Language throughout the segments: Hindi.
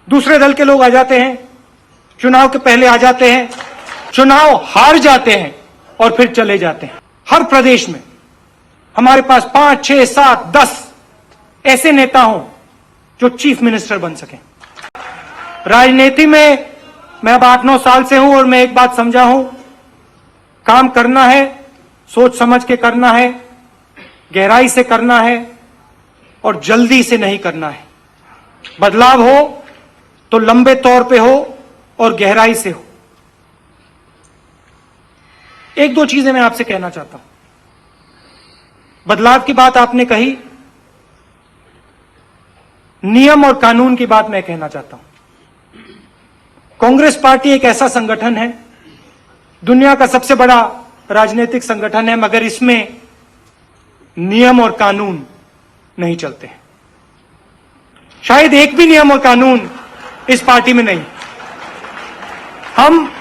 दूसरे दल के लोग आ जाते हैं, चुनाव के पहले आ जाते हैं, चुनाव हार जाते हैं और फिर चले जाते हैं। हर प्रदेश में हमारे पास 5, 6, 7, 10 ऐसे नेता हों जो चीफ मिनिस्टर बन सकें। राजनीति में मैं अब 8-9 साल से हूं और मैं एक बात समझा हूं, काम करना है, सोच समझ के करना है, गहराई से करना है और जल्दी से नहीं करना है। बदलाव हो तो लंबे तौर पे हो और गहराई से हो। एक दो चीजें मैं आपसे कहना चाहता हूं। बदलाव की बात आपने कही, नियम और कानून की बात मैं कहना चाहता हूं। कांग्रेस पार्टी एक ऐसा संगठन है, दुनिया का सबसे बड़ा राजनीतिक संगठन है, मगर इसमें नियम और कानून नहीं चलते हैं। शायद एक भी नियम और कानून इस पार्टी में नहीं। हम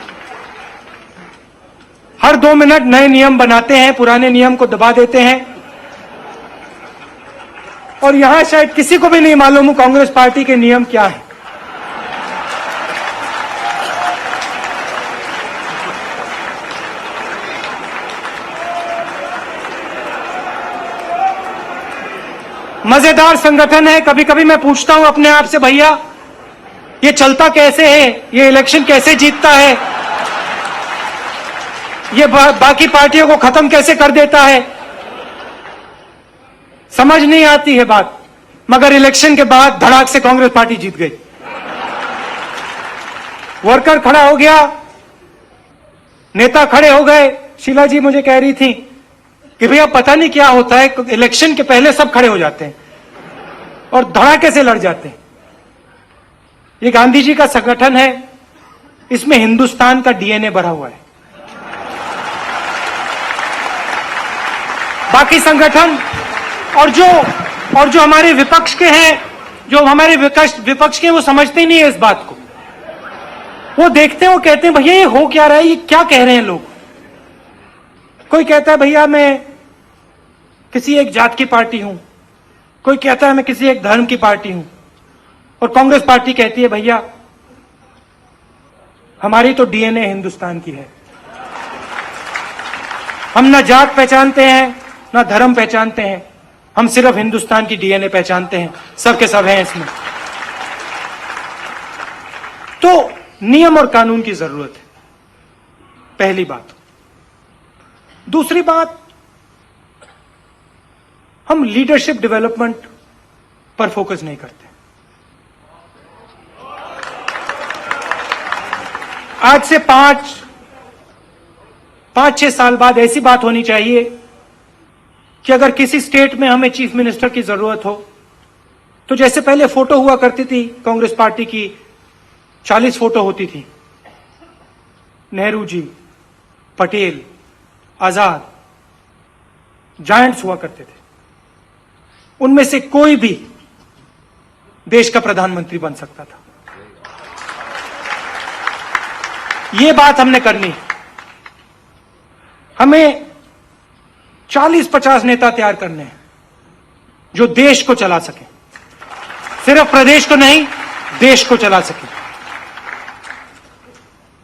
हर 2 मिनट नए नियम बनाते हैं, पुराने नियम को दबा देते हैं और यहां शायद किसी को भी नहीं मालूम कांग्रेस पार्टी के नियम क्या है। मजेदार संगठन है। कभी कभी मैं पूछता हूं अपने आप से, भैया ये चलता कैसे है, ये इलेक्शन कैसे जीतता है, ये बाकी पार्टियों को खत्म कैसे कर देता है। समझ नहीं आती है बात, मगर इलेक्शन के बाद धड़ाक से कांग्रेस पार्टी जीत गई। वर्कर खड़ा हो गया, नेता खड़े हो गए। शीला जी मुझे कह रही थी कि भैया पता नहीं क्या होता है, इलेक्शन के पहले सब खड़े हो जाते हैं और धड़ाके से लड़ जाते हैं। ये गांधी जी का संगठन है, इसमें हिंदुस्तान का डीएनए भरा हुआ है। बाकी संगठन और जो हमारे विपक्ष के हैं, जो हमारे विपक्ष के, वो समझते ही नहीं है इस बात को। वो देखते हैं, वो कहते हैं भैया ये हो क्या रहा है, ये क्या कह रहे हैं लोग। कोई कहता है भैया मैं किसी एक जात की पार्टी हूं, कोई कहता है मैं किसी एक धर्म की पार्टी हूं, और कांग्रेस पार्टी कहती है भैया हमारी तो डीएनए हिंदुस्तान की है। हम ना जात पहचानते हैं ना धर्म पहचानते हैं, हम सिर्फ हिंदुस्तान की डीएनए पहचानते हैं। सब के सब हैं इसमें। तो नियम और कानून की जरूरत है, पहली बात। दूसरी बात, हम लीडरशिप डेवलपमेंट पर फोकस नहीं करते। आज से 5-6 साल बाद ऐसी बात होनी चाहिए कि अगर किसी स्टेट में हमें चीफ मिनिस्टर की जरूरत हो, तो जैसे पहले फोटो हुआ करती थी कांग्रेस पार्टी की, 40 फोटो होती थी, नेहरू जी, पटेल, आजाद, जायंट्स हुआ करते थे। उनमें से कोई भी देश का प्रधानमंत्री बन सकता था। यह बात हमने करनी है। हमें 40-50 नेता तैयार करने हैं जो देश को चला सके, सिर्फ प्रदेश को नहीं, देश को चला सके।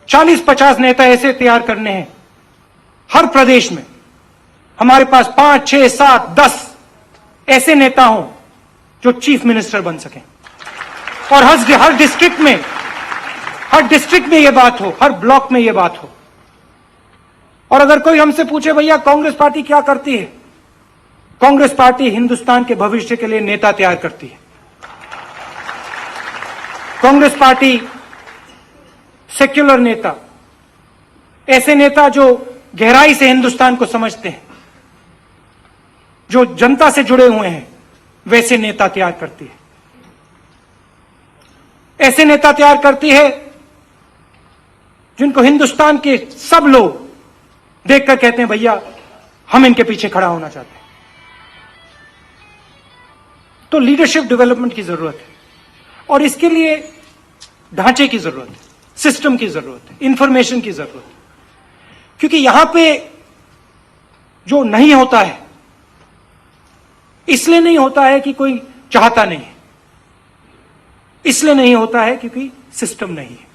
40-50 नेता ऐसे तैयार करने हैं। हर प्रदेश में हमारे पास 5, 6, 7, 10 ऐसे नेता हों जो चीफ मिनिस्टर बन सकें और हर डिस्ट्रिक्ट में यह बात हो, हर ब्लॉक में यह बात हो। और अगर कोई हमसे पूछे भैया कांग्रेस पार्टी क्या करती है, कांग्रेस पार्टी हिंदुस्तान के भविष्य के लिए नेता तैयार करती है। कांग्रेस पार्टी सेक्युलर नेता, ऐसे नेता जो गहराई से हिंदुस्तान को समझते हैं, जो जनता से जुड़े हुए हैं, वैसे नेता तैयार करती है। ऐसे नेता तैयार करती है जिनको हिंदुस्तान के सब लोग देखकर कहते हैं भैया हम इनके पीछे खड़ा होना चाहते हैं। तो लीडरशिप डेवलपमेंट की जरूरत है और इसके लिए ढांचे की जरूरत है, सिस्टम की जरूरत है, इंफॉर्मेशन की जरूरत है। क्योंकि यहां पे जो नहीं होता है, इसलिए नहीं होता है कि कोई चाहता नहीं है। इसलिए नहीं होता है क्योंकि सिस्टम नहीं है,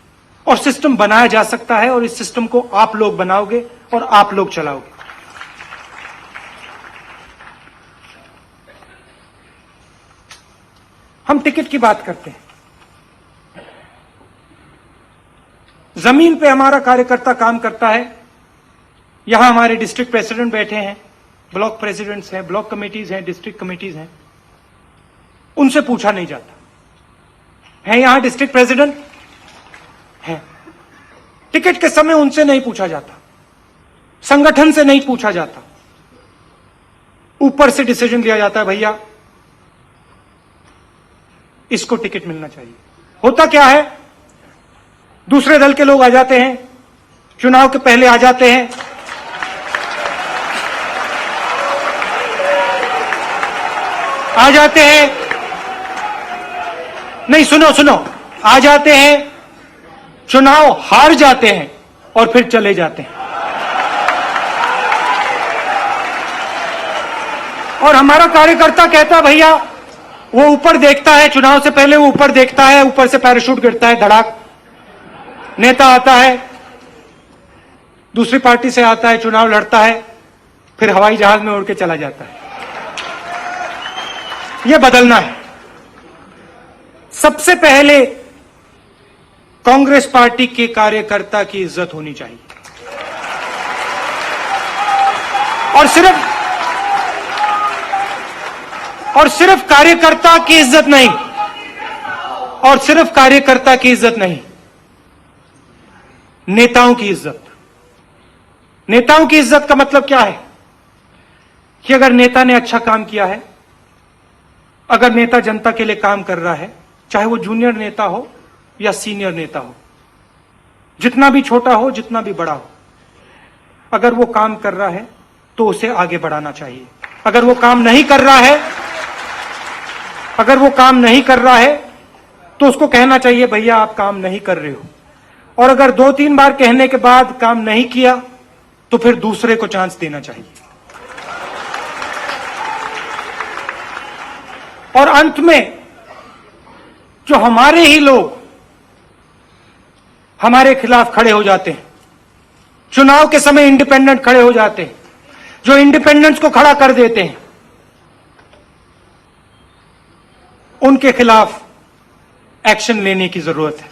और सिस्टम बनाया जा सकता है, और इस सिस्टम को आप लोग बनाओगे और आप लोग चलाओगे। हम टिकट की बात करते हैं। जमीन पे हमारा कार्यकर्ता काम करता है। यहां हमारे डिस्ट्रिक्ट प्रेसिडेंट बैठे हैं, ब्लॉक प्रेसिडेंट्स हैं, ब्लॉक कमेटीज हैं, डिस्ट्रिक्ट कमेटीज हैं। उनसे पूछा नहीं जाता है। यहां डिस्ट्रिक्ट प्रेसिडेंट है, टिकट के समय उनसे नहीं पूछा जाता, संगठन से नहीं पूछा जाता, ऊपर से डिसीजन लिया जाता है, भैया इसको टिकट मिलना चाहिए। होता क्या है, दूसरे दल के लोग आ जाते हैं, चुनाव के पहले आ जाते हैं, नहीं सुनो, आ जाते हैं, चुनाव हार जाते हैं और फिर चले जाते हैं। और हमारा कार्यकर्ता कहता भैया, वो ऊपर देखता है, चुनाव से पहले वो ऊपर देखता है, ऊपर से पैराशूट गिरता है, धड़ाक, नेता आता है, दूसरी पार्टी से आता है, चुनाव लड़ता है, फिर हवाई जहाज में उड़ के चला जाता है। यह बदलना है। सबसे पहले कांग्रेस पार्टी के कार्यकर्ता की इज्जत होनी चाहिए, और सिर्फ कार्यकर्ता की इज्जत नहीं, और सिर्फ कार्यकर्ता की इज्जत नहीं, नेताओं की इज्जत। नेताओं की इज्जत का मतलब क्या है कि अगर नेता ने अच्छा काम किया है, अगर नेता जनता के लिए काम कर रहा है, चाहे वो जूनियर नेता हो या सीनियर नेता हो, जितना भी छोटा हो, जितना भी बड़ा हो, अगर वो काम कर रहा है तो उसे आगे बढ़ाना चाहिए। अगर वो काम नहीं कर रहा है तो उसको कहना चाहिए, भैया आप काम नहीं कर रहे हो। और अगर 2-3 बार कहने के बाद काम नहीं किया तो फिर दूसरे को चांस देना चाहिए। और अंत में जो हमारे ही लोग हमारे खिलाफ खड़े हो जाते हैं, चुनाव के समय इंडिपेंडेंट खड़े हो जाते हैं, जो इंडिपेंडेंस को खड़ा कर देते हैं, उनके खिलाफ एक्शन लेने की जरूरत है।